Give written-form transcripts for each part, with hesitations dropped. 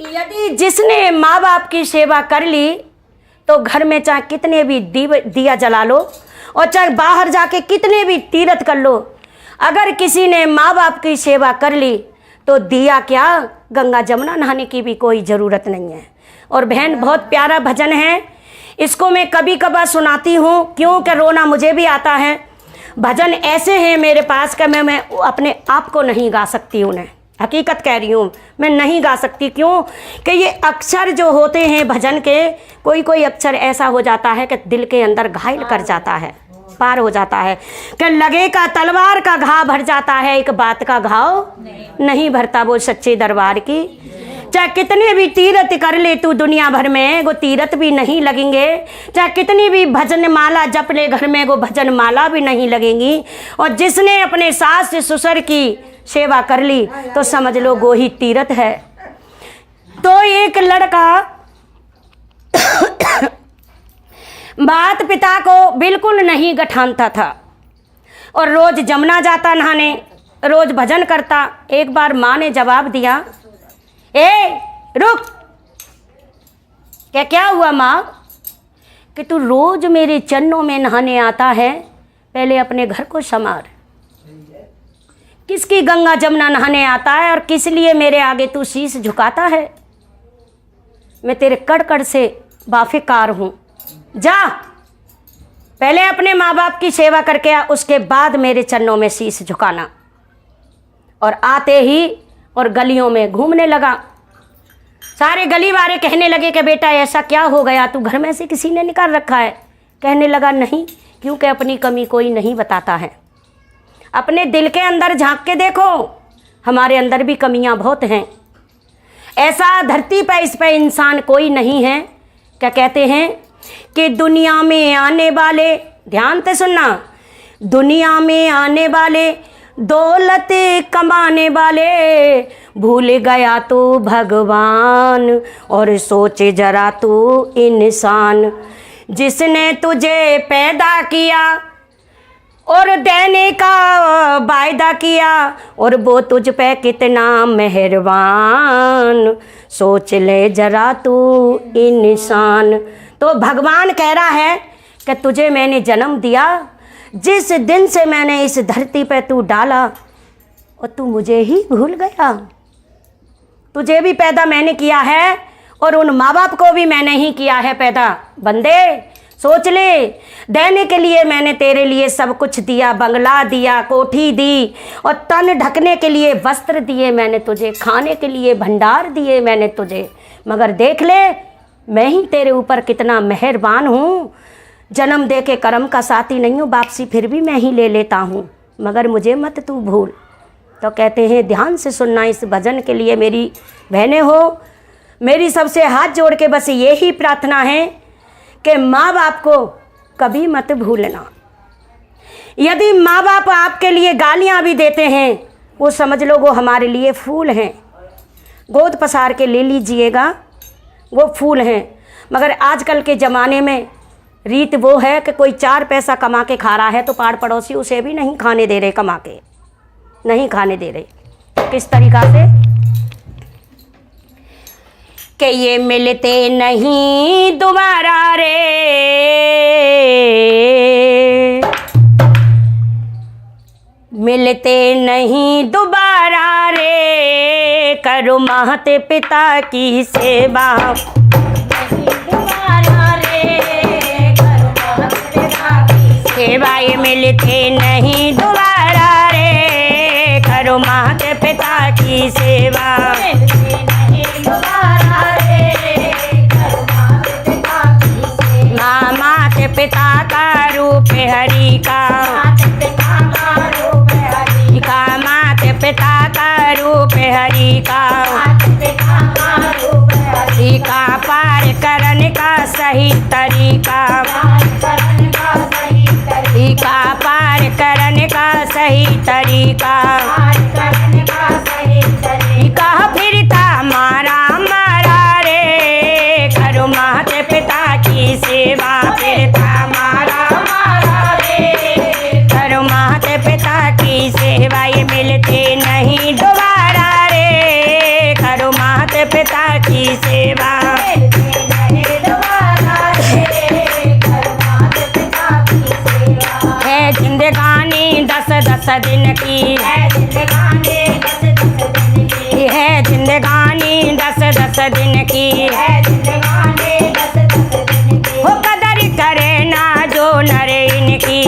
यदि जिसने माँ बाप की सेवा कर ली तो घर में चाहे कितने भी दिया जला लो और चाहे बाहर जाके कितने भी तीर्थ कर लो, अगर किसी ने माँ बाप की सेवा कर ली तो दिया क्या, गंगा जमुना नहाने की भी कोई ज़रूरत नहीं है। और बहन, बहुत प्यारा भजन है, इसको मैं कभी कभार सुनाती हूँ क्योंकि रोना मुझे भी आता है। भजन ऐसे हैं मेरे पास कि मैं अपने आप को नहीं गा सकती, उन्हें हकीकत कह रही हूँ, मैं नहीं गा सकती। क्यों कि ये अक्षर जो होते हैं भजन के, कोई कोई अक्षर ऐसा हो जाता है कि दिल के अंदर घायल कर जाता है, पार हो जाता है कि लगे का तलवार का घाव भर जाता है, एक बात का घाव नहीं भरता वो सच्चे दरबार की। चाहे कितने भी तीर्थ कर ले तू दुनिया भर में, वो तीर्थ भी नहीं लगेंगे। चाहे कितनी भी भजन माला जप ले घर में, वो भजन माला भी नहीं लगेंगी। और जिसने अपने सास ससुर की सेवा कर ली तो समझ लो वो ही तीर्थ है। तो एक लड़का मात पिता को बिल्कुल नहीं गठानता था और रोज जमुना जाता नहाने, रोज भजन करता। एक बार माँ ने जवाब दिया, ए रुक, क्या हुआ माँ, कि तू रोज मेरे चरणों में नहाने आता है, पहले अपने घर को संवार। किसकी गंगा जमुना नहाने आता है और किस लिए मेरे आगे तू शीश झुकाता है? मैं तेरे कड़ से वाफिकार हूँ। जा पहले अपने माँ बाप की सेवा करके आ, उसके बाद मेरे चरणों में शीश झुकाना। और आते ही और गलियों में घूमने लगा। सारे गली वाले कहने लगे कि बेटा ऐसा क्या हो गया, तू घर में से किसी ने निकाल रखा है? कहने लगा नहीं, क्योंकि अपनी कमी कोई नहीं बताता है। अपने दिल के अंदर झांक के देखो, हमारे अंदर भी कमियां बहुत हैं। ऐसा धरती पर इस पर इंसान कोई नहीं है। क्या कहते हैं कि दुनिया में आने वाले, ध्यान से सुनना, दुनिया में आने वाले दौलत कमाने वाले, भूल गया तू भगवान और सोचे जरा तू इंसान। जिसने तुझे पैदा किया और देने का वायदा किया, और वो तुझ पे कितना मेहरबान, सोच ले जरा तू इंसान। तो भगवान कह रहा है कि तुझे मैंने जन्म दिया, जिस दिन से मैंने इस धरती पे तू डाला और तू मुझे ही भूल गया। तुझे भी पैदा मैंने किया है और उन माँ बाप को भी मैंने ही किया है पैदा। बंदे सोच ले, देने के लिए मैंने तेरे लिए सब कुछ दिया, बंगला दिया, कोठी दी, और तन ढकने के लिए वस्त्र दिए मैंने तुझे, खाने के लिए भंडार दिए मैंने तुझे, मगर देख ले मैं ही तेरे ऊपर कितना मेहरबान हूँ। जन्म दे के कर्म का साथी नहीं हूँ, वापसी फिर भी मैं ही ले लेता हूँ, मगर मुझे मत तू भूल। तो कहते हैं ध्यान से सुनना इस भजन के लिए मेरी बहनें हो, मेरी सबसे हाथ जोड़ के बस यही प्रार्थना है कि माँ बाप को कभी मत भूलना। यदि माँ बाप आपके लिए गालियाँ भी देते हैं, वो समझ लो वो हमारे लिए फूल हैं, गोद पसार के ले लीजिएगा, वो फूल हैं। मगर आजकल के ज़माने में रीत वो है कि कोई 4 पैसा कमा के खा रहा है तो पाड़ पड़ोसी उसे भी नहीं खाने दे रहे, कमा के नहीं खाने दे रहे। किस तरीक़ा से कि ये मिलते नहीं दोबारा रे, मिलते नहीं दोबारा रे, करो मात पिता की सेवा। सेवा ये मिलते नहीं दोबारा रे, करो मात पिता की सेवा। मात पिता का रूप हरि का, मात पिता का रूप हरि का पार करने का सही तरीका, पार करने का सही तरीका, फिरता मारा मारा रे, करो मात पिता की सेवा। फिरता मारा मारा रे, करो मात पिता की सेवा। ये मिलते नहीं दोबारा रे, करो मात पिता की सेवा। है जिंदगानी 10-10 दिन की, है जिंदगानी 10-10 दिन की, हो कदर करे ना जो नर इनकी,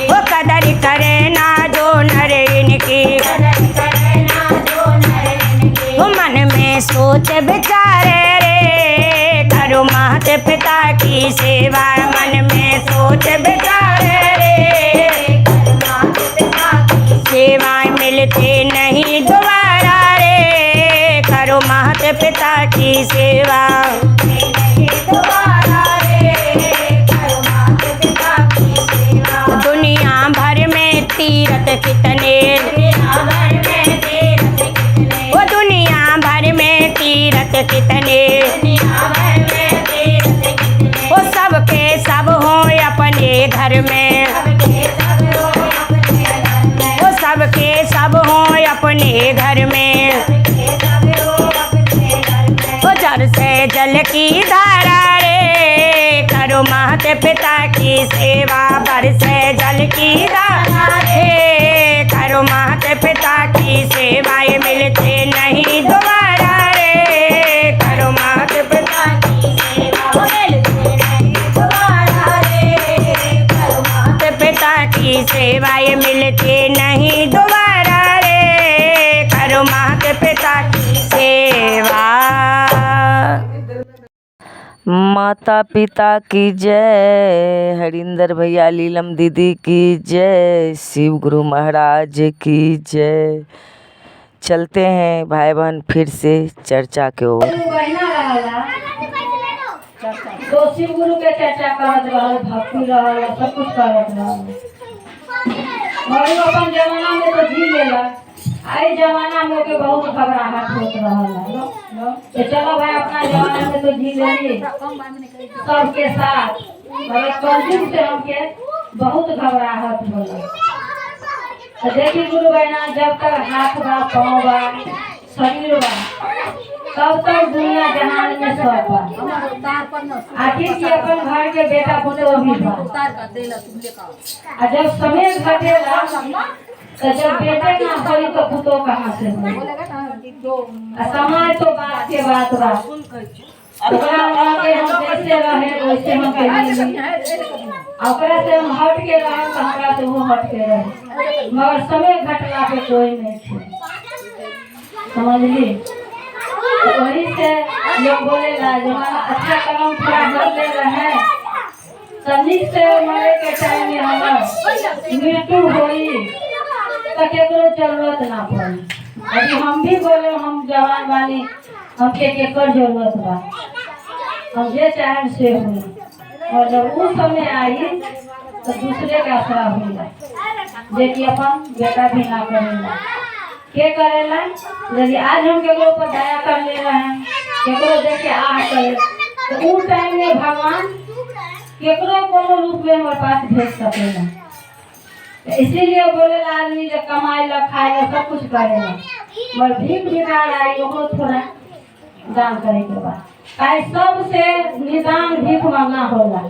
हो कदर करे ना जो नर इनकी, हो मन में सोच विचारे रे करो माता पिता की सेवा। मन में सोच विचारे रे सेवाएं मिलते नहीं दोबारा रे करो माता पिता की सेवा। दुनिया भर में तीरथ कितने, वो दुनिया भर में तीरथ कितने, वो सबके सब हों अपने घर में, वो सबके सब हों अपने घर में, वो जल से जल की धारा रे करो माता पिता की सेवा। बर से जल की धारा रे करो माता पिता की सेवा। ये मिलते नहीं दोबारा रे करो माता पिता की सेवा। माता पिता की सेवा ये मिलते नहीं दोबारा रे करो माता पिता की सेवा। माता पिता की जय, हरिंदर भैया लीलम दीदी की जय, शिव गुरु महाराज की जय। चलते हैं भाई बहन फिर से चर्चा के ओर। तो शिव गुरु के चर्चा करत रहल, भक्ति रहल, सब कुछ करत रहल। मगर अपन जमाना में तो जी लेला, आई जमाना में के बहुत घबराहट होत रहल। तो चलो भाई अपना जमाना में तो जी लेली सबके साथ, मगर कलयुग से हमके बहुत घबराहट होला। तो देखी गुरु बहना जब तक हाथ बा पाँव बा शरीर बा तब तक दुनिया जहान में सब बा। आखिर की अपन घर के बेटा पुतो भी बा। आ जब समय घटेला तो जब बेटे ना होई तो पुतो कहाँ से होई। समाज तो बात के बात बा। ओकरा आगे हम जैसे रहे वैसे हम कहीं ओकरा से हम हट के रहे तो हमरा से वो हट के रहे, मगर समय घटला पे कोई नहीं थे। समझली? वही से लोग बोलेला जमाना अच्छा कलम थोड़ा कर ले रहे तनिक से मरे के टाइम में हमार मृत्यु होई तो केकरो जरूरत ना पड़ी। अभी हम भी बोले हम जवान वाली हमके केकर जरूरत बा, हम जे चाहे से हुई। और जब उस समय आई तो दूसरे का आसरा हुई देखिए अपन बेटा भी ना करेला के करेला। यदि आज हम केकरो पर दया कर ले रहे हैं केकरो देख के आह करे तो उस टाइम में भगवान केकरो कोनो रूप में हमारे पास भेज सकेला। इसीलिए बोलेला आदमी जब कमाएला खाएला सब कुछ करेला, मगर भीख भिखार आई ओकरो थोड़ा दान करे के बाद काहे सबसे निदान भीख मांगना होला।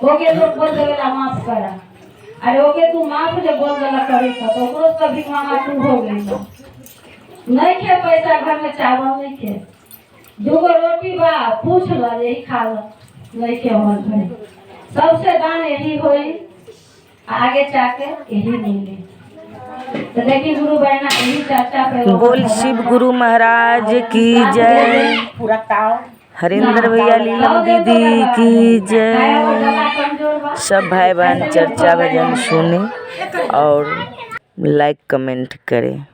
ओके तो बोल देला माफ करा, अरे ओके तू माफ जे बोल देला करे तो ओकरो से भीख मांगा तू हो गई। नहीं खे पैसा घर में चावल नहीं खे, दूगो रोटी बा पूछ लो यही खा लो, नहीं खे मन भरे। सबसे दान यही होई, आगे जाके यही मिले। तो देखिए गुरु बहना यही चर्चा पे बोल शिव गुरु महाराज की जय, हरिंदर भैया लीलम दीदी की जय। सब भाई बहन चर्चा भजन सुने और लाइक कमेंट करें।